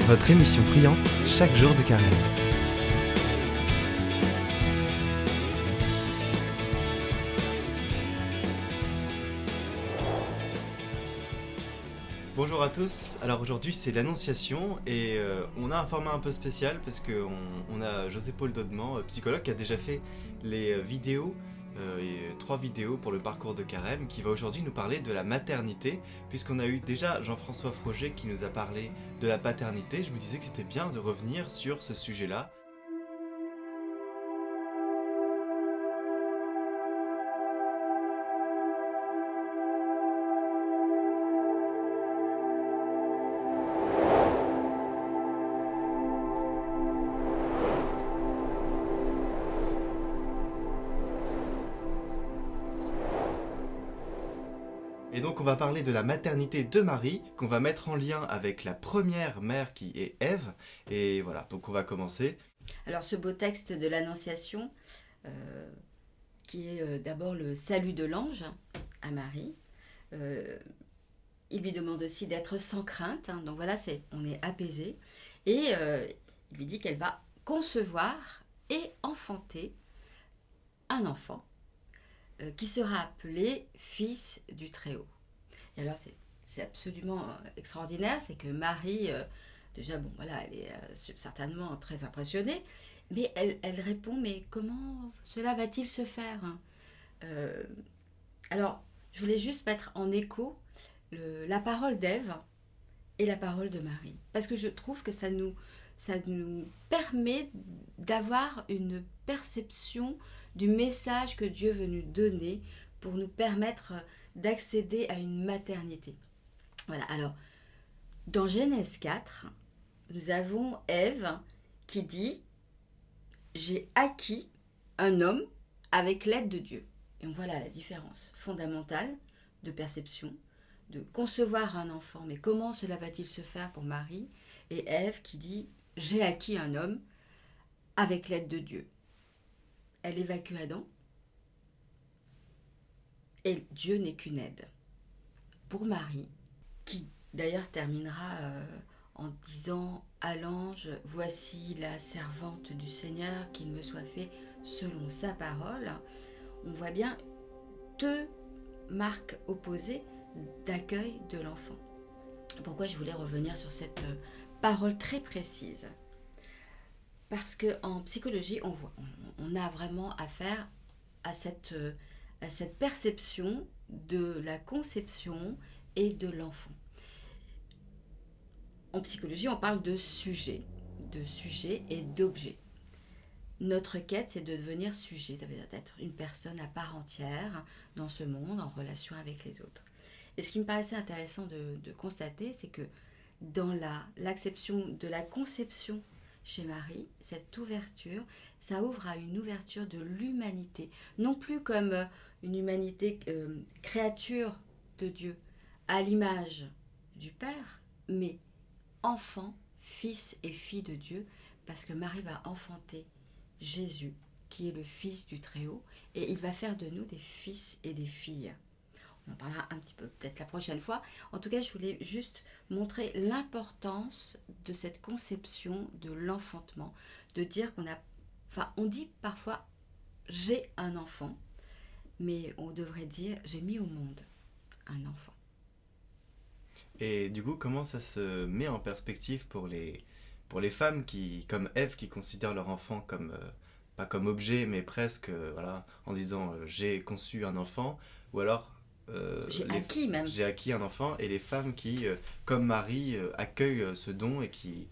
votre émission priante chaque jour de carême. Bonjour à tous, alors aujourd'hui c'est l'Annonciation et on a un format un peu spécial parce qu'on a José-Paul Dodman, psychologue, qui a déjà fait les vidéos, 3 vidéos pour le parcours de carême, qui va aujourd'hui nous parler de la maternité, puisqu'on a eu déjà Jean-François Froger qui nous a parlé de la paternité. Je me disais que c'était bien de revenir sur ce sujet-là. Et donc on va parler de la maternité de Marie, qu'on va mettre en lien avec la première mère qui est Ève. Et voilà, donc on va commencer. Alors ce beau texte de l'Annonciation, qui est d'abord le salut de l'ange à Marie, il lui demande aussi d'être sans crainte, donc voilà, on est apaisé, et il lui dit qu'elle va concevoir et enfanter un enfant qui sera appelé Fils du Très-Haut. Et alors c'est absolument extraordinaire, c'est que Marie, déjà bon voilà, elle est certainement très impressionnée, mais elle répond, mais comment cela va-t-il se faire ? Alors je voulais juste mettre en écho la parole d'Ève et la parole de Marie, parce que je trouve que ça nous permet d'avoir une perception du message que Dieu veut nous donner pour nous permettre d'accéder à une maternité. Voilà, alors, dans Genèse 4, nous avons Ève qui dit « J'ai acquis un homme avec l'aide de Dieu ». Et on voit là la différence fondamentale de perception, de concevoir un enfant, mais comment cela va-t-il se faire pour Marie ? Et Ève qui dit « J'ai acquis un homme avec l'aide de Dieu ». Elle évacue Adam, et Dieu n'est qu'une aide. Pour Marie, qui d'ailleurs terminera en disant à l'ange « Voici la servante du Seigneur, qu'il me soit fait selon sa parole », on voit bien 2 marques opposées d'accueil de l'enfant. Pourquoi je voulais revenir sur cette parole très précise ? Parce qu'en psychologie, on a vraiment affaire à cette perception de la conception et de l'enfant. En psychologie, on parle de sujet et d'objet. Notre quête, c'est de devenir sujet, d'être une personne à part entière dans ce monde, en relation avec les autres. Et ce qui me paraissait intéressant de constater, c'est que dans l'acception de la conception chez Marie, cette ouverture, ça ouvre à une ouverture de l'humanité, non plus comme une humanité créature de Dieu, à l'image du Père, mais enfant, fils et fille de Dieu, parce que Marie va enfanter Jésus, qui est le Fils du Très-Haut, et il va faire de nous des fils et des filles. On en parlera un petit peu peut-être la prochaine fois. En tout cas, je voulais juste montrer l'importance de cette conception de l'enfantement, de dire on dit parfois j'ai un enfant, mais on devrait dire j'ai mis au monde un enfant. Et du coup, comment ça se met en perspective pour les femmes qui, comme Ève, qui considèrent leur enfant comme, pas comme objet, mais presque, voilà, en disant j'ai conçu un enfant, ou alors j'ai acquis un enfant, et les femmes qui, comme Marie, accueillent ce don et qui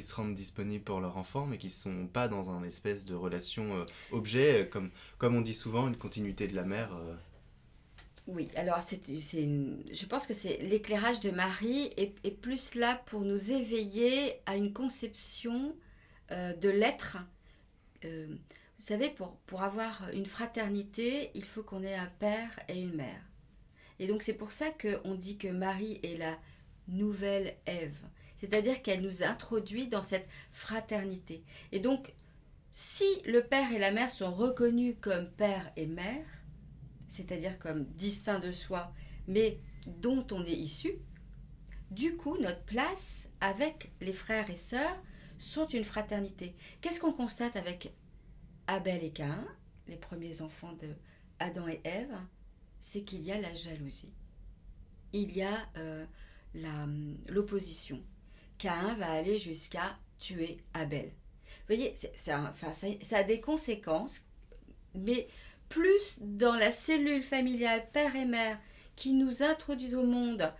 se rendent disponibles pour leur enfant, mais qui ne sont pas dans un espèce de relation objet, comme on dit souvent, une continuité de la mère. Oui, alors je pense que c'est l'éclairage de Marie est plus là pour nous éveiller à une conception de l'être. Vous savez, pour avoir une fraternité, il faut qu'on ait un père et une mère. Et donc c'est pour ça qu'on dit que Marie est la nouvelle Ève. C'est-à-dire qu'elle nous introduit dans cette fraternité. Et donc, si le père et la mère sont reconnus comme père et mère, c'est-à-dire comme distincts de soi, mais dont on est issu, Du coup, notre place avec les frères et sœurs sont une fraternité. Qu'est-ce qu'on constate avec Abel et Caïn, les premiers enfants de Adam et Ève? C'est qu'il y a la jalousie. Il y a l'opposition. Caïn va aller jusqu'à tuer Abel. Vous voyez, ça a des conséquences, mais plus dans la cellule familiale père et mère qui nous introduisent au monde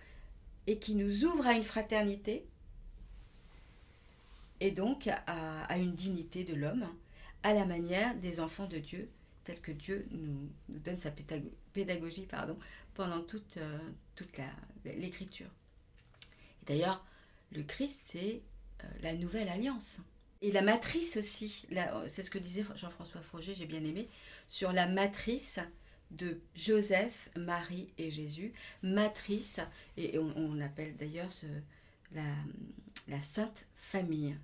et qui nous ouvrent à une fraternité, et donc à une dignité de l'homme, à la manière des enfants de Dieu, tel que Dieu nous donne sa pédagogie pendant toute l'écriture. Et d'ailleurs, le Christ, c'est la nouvelle alliance. Et la matrice aussi, c'est ce que disait Jean-François Froger, j'ai bien aimé, sur la matrice de Joseph, Marie et Jésus. Matrice, et on appelle d'ailleurs la Sainte Famille.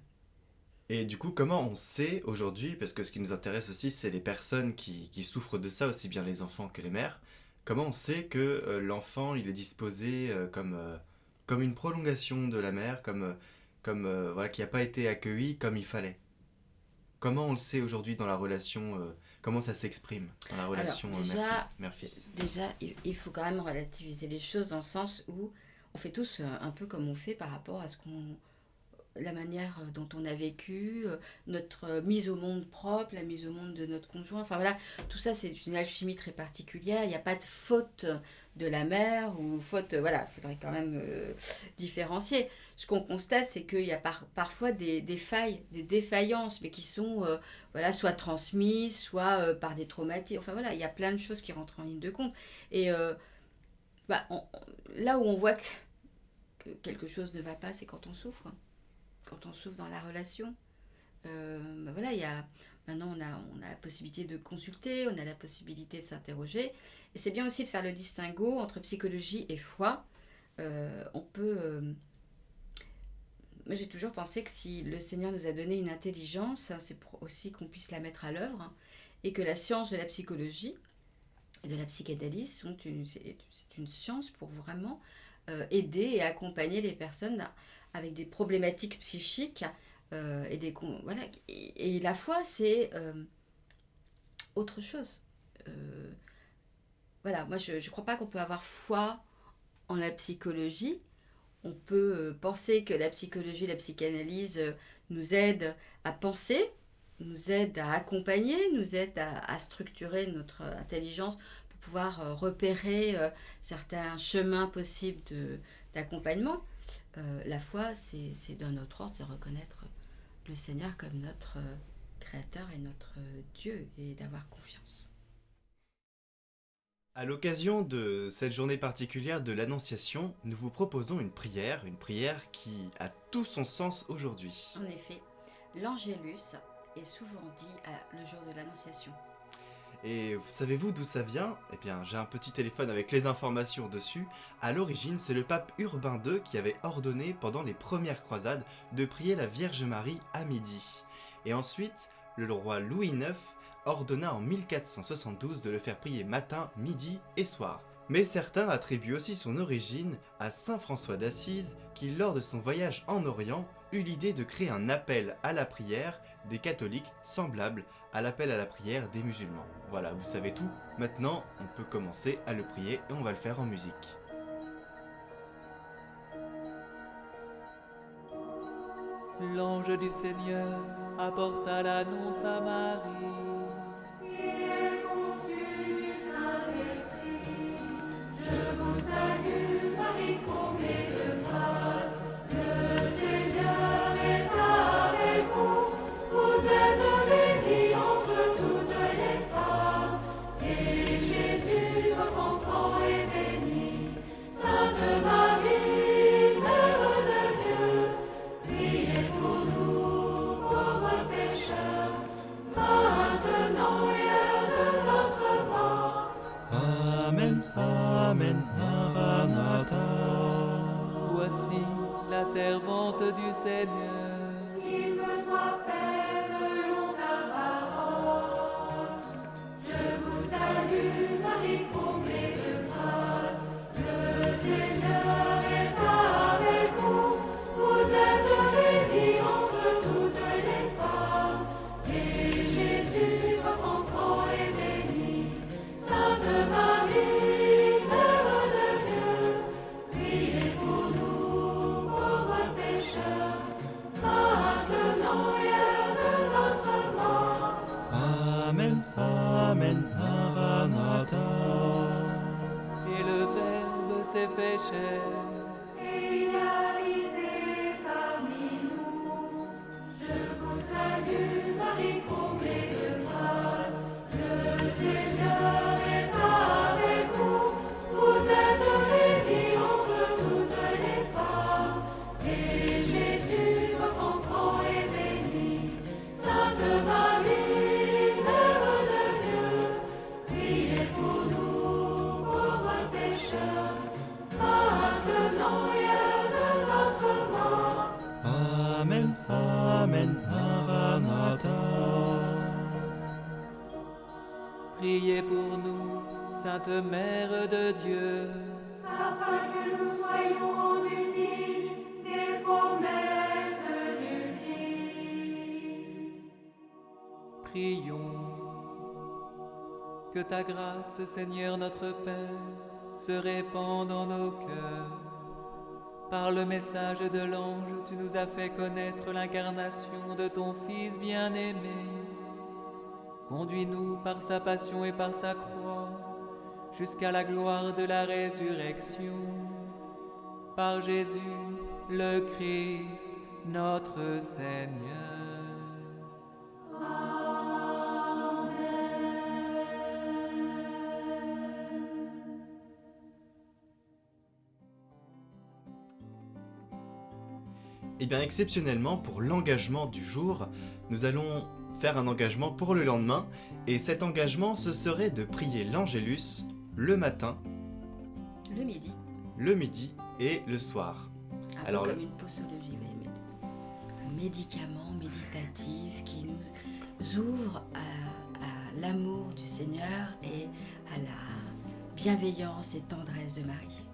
Et du coup, comment on sait aujourd'hui, parce que ce qui nous intéresse aussi, c'est les personnes qui souffrent de ça, aussi bien les enfants que les mères, comment on sait que l'enfant, il est disposé comme une prolongation de la mère, voilà, qui n'a pas été accueilli comme il fallait? Comment on le sait aujourd'hui dans la relation, comment ça s'exprime dans la relation mère-fils? Déjà, il faut quand même relativiser les choses dans le sens où on fait tous un peu comme on fait par rapport à la manière dont on a vécu, notre mise au monde propre, la mise au monde de notre conjoint. Enfin voilà, tout ça c'est une alchimie très particulière. Il n'y a pas de faute de la mère ou faute, voilà, il faudrait quand même différencier. Ce qu'on constate, c'est qu'il y a parfois des failles, des défaillances, mais qui sont soit transmises, soit par des traumatismes. Enfin voilà, il y a plein de choses qui rentrent en ligne de compte. Et là où on voit que quelque chose ne va pas, c'est quand on souffre. Quand on souffre dans la relation. Maintenant on a la possibilité de consulter, on a la possibilité de s'interroger. Et c'est bien aussi de faire le distinguo entre psychologie et foi. Moi, j'ai toujours pensé que si le Seigneur nous a donné une intelligence, c'est pour aussi qu'on puisse la mettre à l'œuvre, et que la science de la psychologie et de la psychanalyse c'est une science pour vraiment aider et accompagner les personnes avec des problématiques psychiques et la foi c'est autre chose. Moi je crois pas qu'on peut avoir foi en la psychologie. On peut penser que la psychologie, la psychanalyse nous aide à penser, nous aide à accompagner, nous aide à structurer notre intelligence pour pouvoir repérer certains chemins possibles d'accompagnement. La foi, c'est d'un autre ordre, c'est reconnaître le Seigneur comme notre Créateur et notre Dieu et d'avoir confiance. À l'occasion de cette journée particulière de l'Annonciation, nous vous proposons une prière qui a tout son sens aujourd'hui. En effet, l'Angélus est souvent dit le jour de l'Annonciation. Et savez-vous d'où ça vient? Eh bien, j'ai un petit téléphone avec les informations dessus. À l'origine, c'est le pape Urbain II qui avait ordonné pendant les premières croisades de prier la Vierge Marie à midi. Et ensuite, le roi Louis IX ordonna en 1472 de le faire prier matin, midi et soir. Mais certains attribuent aussi son origine à saint François d'Assise qui, lors de son voyage en Orient, eut l'idée de créer un appel à la prière des catholiques semblable à l'appel à la prière des musulmans. Voilà, vous savez tout. Maintenant, on peut commencer à le prier et on va le faire en musique. L'ange du Seigneur apporta l'annonce à Marie. Je vous salue, Marie, comblée de grâce. Le Seigneur est avec vous. Vous êtes bénie entre toutes les femmes. Et Jésus, votre enfant, est béni. Sainte Marie, Mère de Dieu, priez pour nous, pauvres pécheurs, maintenant et à l'heure de notre mort. Amen, Amen, Maranatha. Voici la servante du Seigneur. Qu'il me soit fait selon ta parole. Je vous salue, Marie, comblée de grâce. Le Seigneur est avec s'est fait chair. Et il a habité parmi nous. Je vous salue, Marie comblée de grâce. Le Seigneur est avec vous. Vous êtes bénie entre toutes les femmes. Et Jésus, votre enfant, est béni. Sainte Marie, Mère de Dieu, priez pour nous, pauvres pécheurs, maintenant et à l'heure de notre mort. Amen, Amen, Maranatha. Priez pour nous, Sainte Mère de Dieu. Afin que nous soyons rendus dignes des promesses du Christ. Prions. Que ta grâce, Seigneur notre Père, se répande dans nos cœurs. Par le message de l'ange, tu nous as fait connaître l'incarnation de ton Fils bien-aimé. Conduis-nous par sa passion et par sa croix, jusqu'à la gloire de la résurrection. Par Jésus, le Christ, notre Seigneur. Et bien exceptionnellement, pour l'engagement du jour, nous allons faire un engagement pour le lendemain, et cet engagement, ce serait de prier l'Angélus le matin, Le midi, le midi et le soir. un Alors, peu comme une posologie, vous voyez, mais un médicament méditatif qui nous ouvre à l'amour du Seigneur et à la bienveillance et tendresse de Marie.